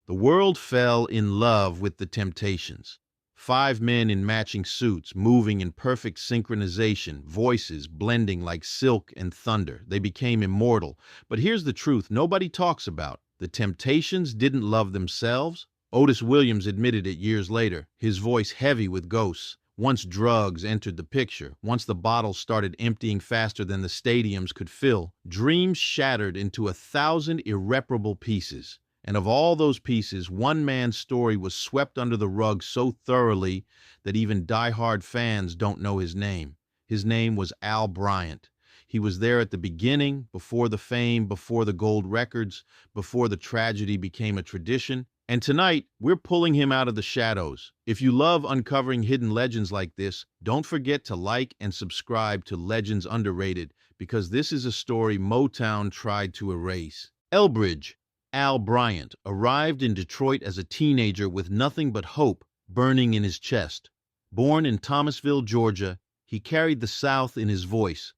The world fell in love with the Temptations. Five men in matching suits, moving in perfect synchronization, voices blending like silk and thunder. They became immortal. But here's the truth nobody talks about. The Temptations didn't love themselves. Otis Williams admitted it years later, his voice heavy with ghosts. Once drugs entered the picture, once the bottles started emptying faster than the stadiums could fill, dreams shattered into 1,000 irreparable pieces. And of all those pieces, one man's story was swept under the rug so thoroughly that even die-hard fans don't know his name. His name was Al Bryant. He was there at the beginning, before the fame, before the gold records, before the tragedy became a tradition. And tonight, we're pulling him out of the shadows. If you love uncovering hidden legends like this, don't forget to like and subscribe to Legends Underrated, because this is a story Motown tried to erase. Elbridge, Al Bryant, arrived in Detroit as a teenager with nothing but hope burning in his chest. Born in Thomasville, Georgia, he carried the South in his voice,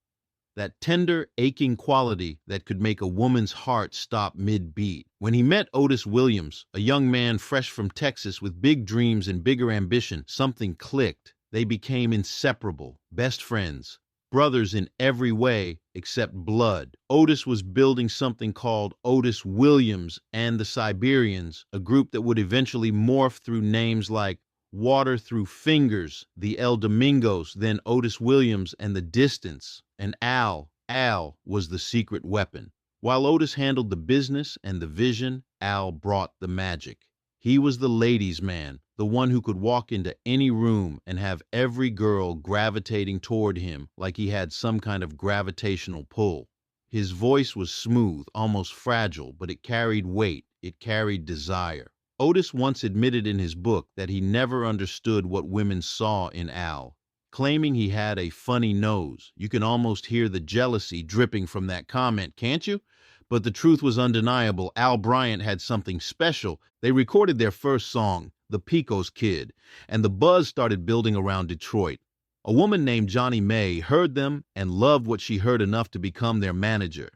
that tender, aching quality that could make a woman's heart stop mid-beat. When he met Otis Williams, a young man fresh from Texas with big dreams and bigger ambition, something clicked. They became inseparable, best friends, brothers in every way except blood. Otis was building something called Otis Williams and the Siberians, a group that would eventually morph through names like Water Through Fingers, the El Domingos, then Otis Williams and the Distance. And Al was the secret weapon. While Otis handled the business and the vision, Al brought the magic. He was the ladies' man, the one who could walk into any room and have every girl gravitating toward him like he had some kind of gravitational pull. His voice was smooth, almost fragile, but it carried weight, it carried desire. Otis once admitted in his book that he never understood what women saw in Al, claiming he had a funny nose. You can almost hear the jealousy dripping from that comment, can't you? But the truth was undeniable. Al Bryant had something special. They recorded their first song, The Pecos Kid, and the buzz started building around Detroit. A woman named Johnny May heard them and loved what she heard enough to become their manager.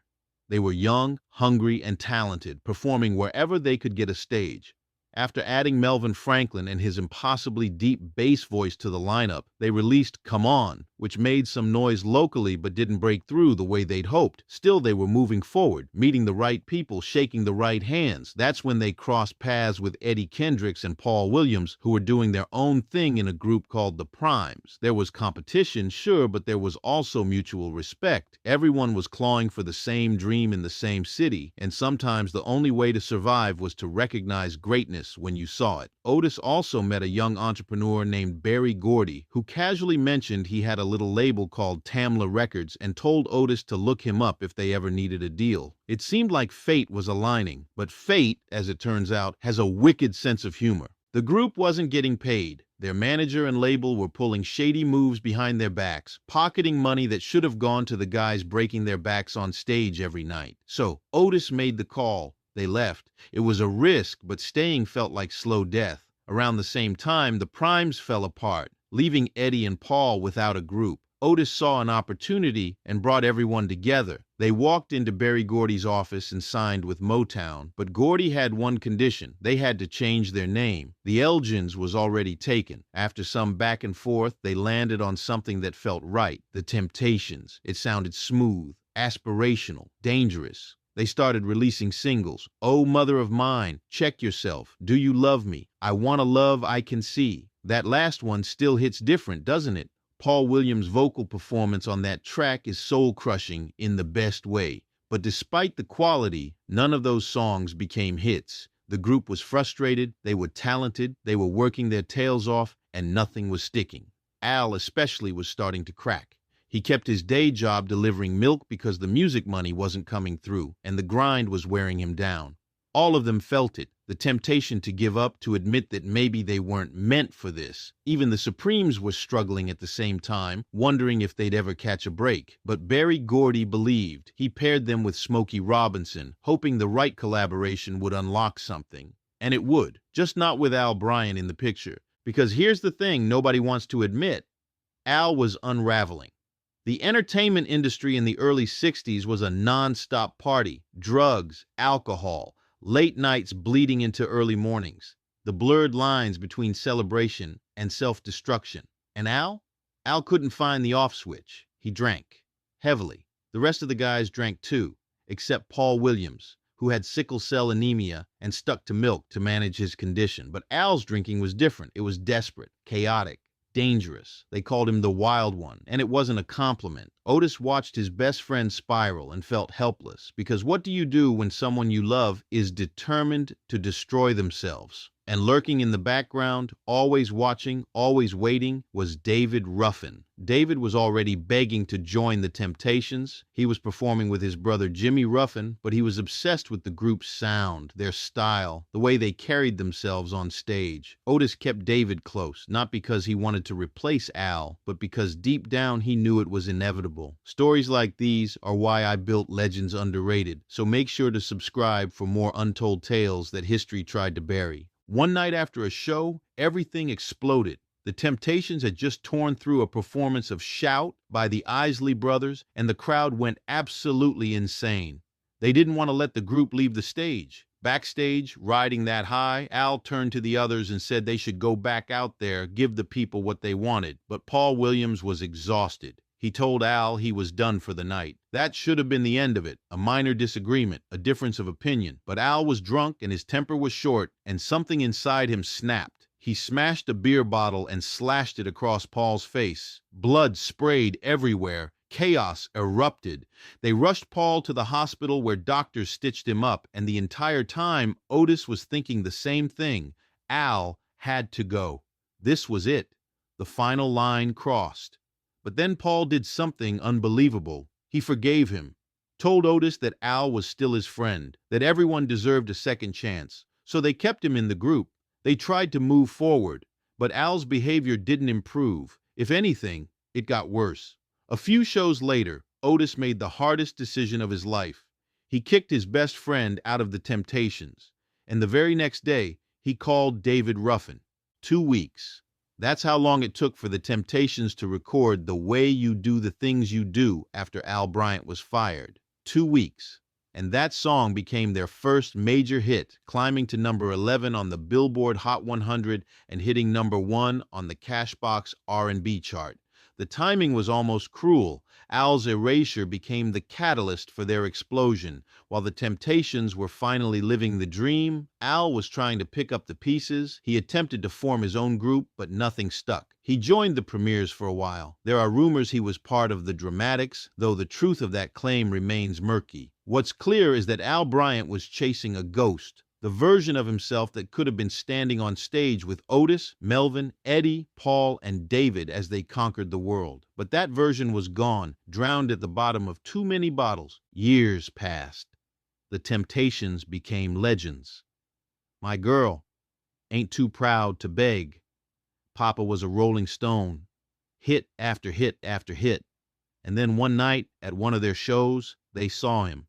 They were young, hungry, and talented, performing wherever they could get a stage. After adding Melvin Franklin and his impossibly deep bass voice to the lineup, they released Come On, which made some noise locally but didn't break through the way they'd hoped. Still, they were moving forward, meeting the right people, shaking the right hands. That's when they crossed paths with Eddie Kendricks and Paul Williams, who were doing their own thing in a group called the Primes. There was competition, sure, but there was also mutual respect. Everyone was clawing for the same dream in the same city, and sometimes the only way to survive was to recognize greatness when you saw it. Otis also met a young entrepreneur named Berry Gordy, who casually mentioned he had a little label called Tamla Records and told Otis to look him up if they ever needed a deal. It seemed like fate was aligning, but fate, as it turns out, has a wicked sense of humor. The group wasn't getting paid. Their manager and label were pulling shady moves behind their backs, pocketing money that should have gone to the guys breaking their backs on stage every night. So Otis made the call. They left. It was a risk, but staying felt like slow death. Around the same time, the Primes fell apart, leaving Eddie and Paul without a group. Otis saw an opportunity and brought everyone together. They walked into Berry Gordy's office and signed with Motown, but Gordy had one condition. They had to change their name. The Elgins was already taken. After some back and forth, they landed on something that felt right. The Temptations. It sounded smooth, aspirational, dangerous. They started releasing singles. Oh, Mother of Mine, Check Yourself, Do You Love Me, I Want a Love I Can See. That last one still hits different, doesn't it? Paul Williams' vocal performance on that track is soul-crushing in the best way. But despite the quality, none of those songs became hits. The group was frustrated, they were talented, they were working their tails off, and nothing was sticking. Al especially was starting to crack. He kept his day job delivering milk because the music money wasn't coming through, and the grind was wearing him down. All of them felt it, the temptation to give up, to admit that maybe they weren't meant for this. Even the Supremes were struggling at the same time, wondering if they'd ever catch a break. But Berry Gordy believed. He paired them with Smokey Robinson, hoping the right collaboration would unlock something. And it would, just not with Al Bryant in the picture. Because here's the thing nobody wants to admit. Al was unraveling. The entertainment industry in the early 60s was a non-stop party. Drugs, alcohol, Late nights bleeding into early mornings, the blurred lines between celebration and self-destruction. And Al? Al couldn't find the off switch. He drank. Heavily. The rest of the guys drank too, except Paul Williams, who had sickle cell anemia and stuck to milk to manage his condition. But Al's drinking was different. It was desperate, chaotic, dangerous. They called him the Wild One, and it wasn't a compliment. Otis watched his best friend spiral and felt helpless, because what do you do when someone you love is determined to destroy themselves? And lurking in the background, always watching, always waiting, was David Ruffin. David was already begging to join the Temptations. He was performing with his brother Jimmy Ruffin, but he was obsessed with the group's sound, their style, the way they carried themselves on stage. Otis kept David close, not because he wanted to replace Al, but because deep down he knew it was inevitable. Stories like these are why I built Legends Underrated, so make sure to subscribe for more untold tales that history tried to bury. One night after a show, everything exploded. The Temptations had just torn through a performance of Shout by the Isley Brothers, and the crowd went absolutely insane. They didn't want to let the group leave the stage. Backstage, riding that high, Al turned to the others and said they should go back out there, give the people what they wanted. But Paul Williams was exhausted. He told Al he was done for the night. That should have been the end of it, a minor disagreement, a difference of opinion. But Al was drunk and his temper was short, and something inside him snapped. He smashed a beer bottle and slashed it across Paul's face. Blood sprayed everywhere. Chaos erupted. They rushed Paul to the hospital where doctors stitched him up, and the entire time Otis was thinking the same thing. Al had to go. This was it. The final line crossed. But then Paul did something unbelievable. He forgave him, told Otis that Al was still his friend, that everyone deserved a second chance. So they kept him in the group. They tried to move forward, but Al's behavior didn't improve. If anything, it got worse. A few shows later, Otis made the hardest decision of his life. He kicked his best friend out of the Temptations, and the very next day, he called David Ruffin. 2 weeks. That's how long it took for the Temptations to record The Way You Do the Things You Do after Al Bryant was fired. 2 weeks. And that song became their first major hit, climbing to number 11 on the Billboard Hot 100 and hitting number 1 on the Cashbox R&B chart. The timing was almost cruel. Al's erasure became the catalyst for their explosion. While the Temptations were finally living the dream, Al was trying to pick up the pieces. He attempted to form his own group, but nothing stuck. He joined the Premiers for a while. There are rumors he was part of the Dramatics, though the truth of that claim remains murky. What's clear is that Al Bryant was chasing a ghost, the version of himself that could have been standing on stage with Otis, Melvin, Eddie, Paul, and David as they conquered the world. But that version was gone, drowned at the bottom of too many bottles. Years passed. The Temptations became legends. My Girl, Ain't Too Proud to Beg. Papa Was a Rolling Stone. Hit after hit after hit. And then one night, at one of their shows, they saw him.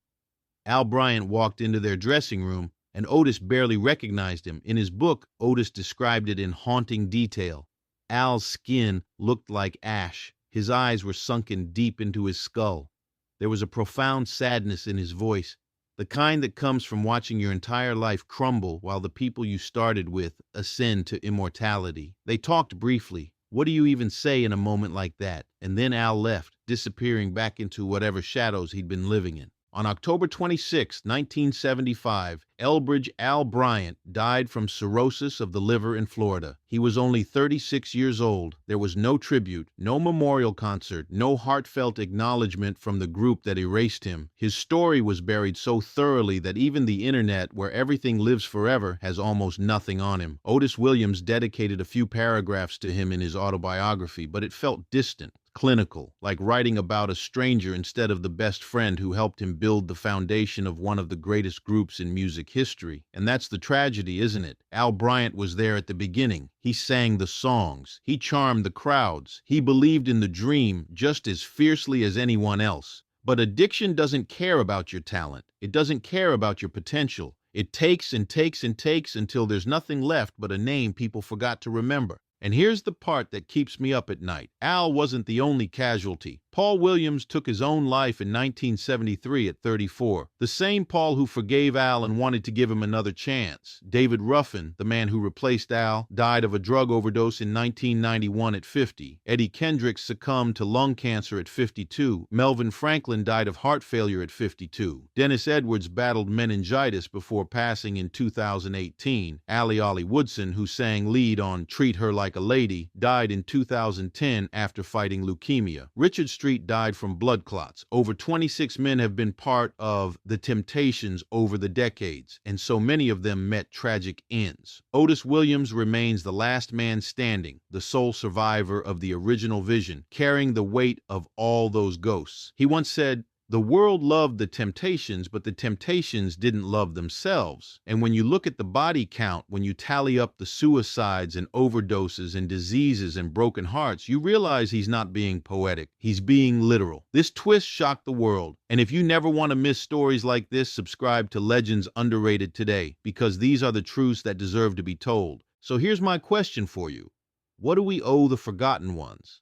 Al Bryant walked into their dressing room, and Otis barely recognized him. In his book, Otis described it in haunting detail. Al's skin looked like ash. His eyes were sunken deep into his skull. There was a profound sadness in his voice, the kind that comes from watching your entire life crumble while the people you started with ascend to immortality. They talked briefly. What do you even say in a moment like that? And then Al left, disappearing back into whatever shadows he'd been living in. On October 26, 1975, Elbridge Al Bryant died from cirrhosis of the liver in Florida. He was only 36 years old. There was no tribute, no memorial concert, no heartfelt acknowledgement from the group that erased him. His story was buried so thoroughly that even the internet, where everything lives forever, has almost nothing on him. Otis Williams dedicated a few paragraphs to him in his autobiography, but it felt distant, clinical, like writing about a stranger instead of the best friend who helped him build the foundation of one of the greatest groups in music history. And that's the tragedy, isn't it? Al Bryant was there at the beginning. He sang the songs. He charmed the crowds. He believed in the dream just as fiercely as anyone else. But addiction doesn't care about your talent. It doesn't care about your potential. It takes and takes and takes until there's nothing left but a name people forgot to remember. And here's the part that keeps me up at night. Al wasn't the only casualty. Paul Williams took his own life in 1973 at 34. The same Paul who forgave Al and wanted to give him another chance. David Ruffin, the man who replaced Al, died of a drug overdose in 1991 at 50. Eddie Kendricks succumbed to lung cancer at 52. Melvin Franklin died of heart failure at 52. Dennis Edwards battled meningitis before passing in 2018. Allie Ollie Woodson, who sang lead on Treat Her Like a Lady, died in 2010 after fighting leukemia. Richard Street died from blood clots. Over 26 men have been part of the Temptations over the decades, and so many of them met tragic ends. Otis Williams remains the last man standing, the sole survivor of the original vision, carrying the weight of all those ghosts. He once said, "The world loved the Temptations, but the Temptations didn't love themselves." And when you look at the body count, when you tally up the suicides and overdoses and diseases and broken hearts, you realize he's not being poetic. He's being literal. This twist shocked the world. And if you never want to miss stories like this, subscribe to Legends Underrated today, because these are the truths that deserve to be told. So here's my question for you. What do we owe the forgotten ones?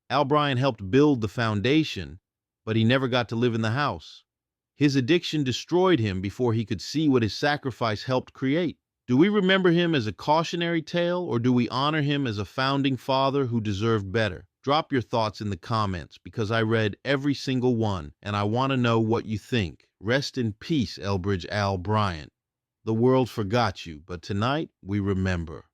Al Bryant helped build the foundation, but he never got to live in the house. His addiction destroyed him before he could see what his sacrifice helped create. Do we remember him as a cautionary tale, or do we honor him as a founding father who deserved better? Drop your thoughts in the comments, because I read every single one, and I want to know what you think. Rest in peace, Elbridge Al Bryant. The world forgot you, but tonight we remember.